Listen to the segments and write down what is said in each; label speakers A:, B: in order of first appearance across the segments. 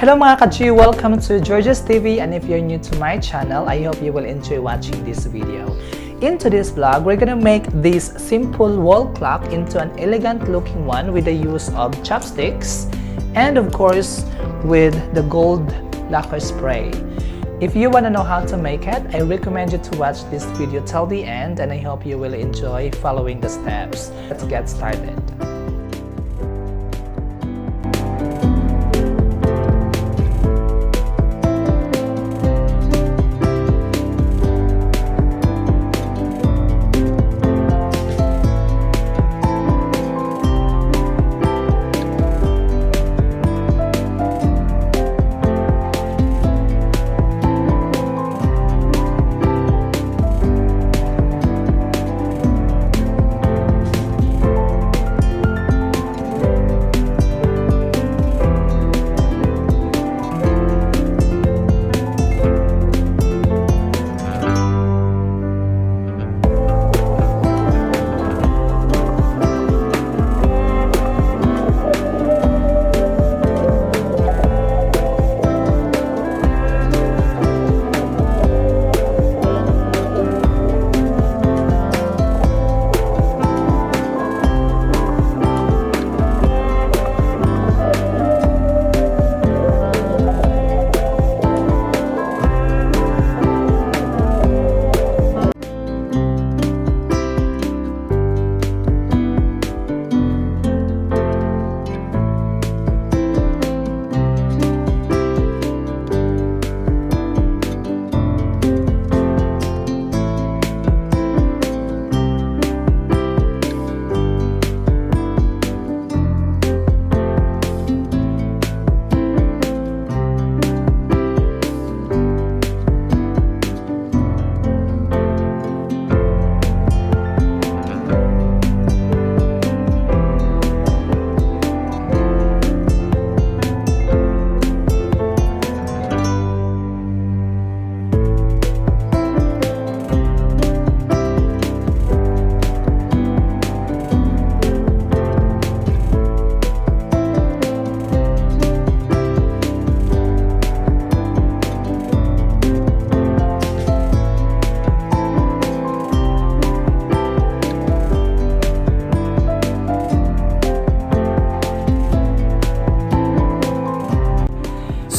A: Hello mga ka-G! Welcome to George's TV, and if you're new to my channel, I hope you will enjoy watching this video. In today's vlog, we're gonna make this simple wall clock into an elegant looking one with the use of chopsticks and of course with the gold lacquer spray. If you wanna know how to make it, I recommend you to watch this video till the end, and I hope you will enjoy following the steps. Let's get started.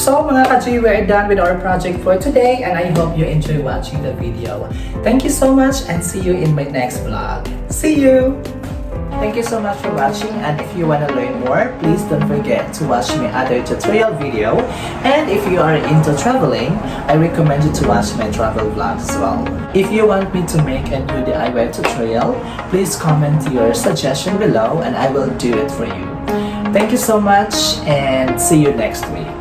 A: So mga ka-G, we're done with our project for today, and I hope you enjoy watching the video. Thank you so much, and see you in my next vlog. See you! Thank you so much for watching, and if you want to learn more, please don't forget to watch my other tutorial video. And if you are into traveling, I recommend you to watch my travel vlogs as well. If you want me to make a new DIY tutorial, please comment your suggestion below and I will do it for you. Thank you so much, and see you next week.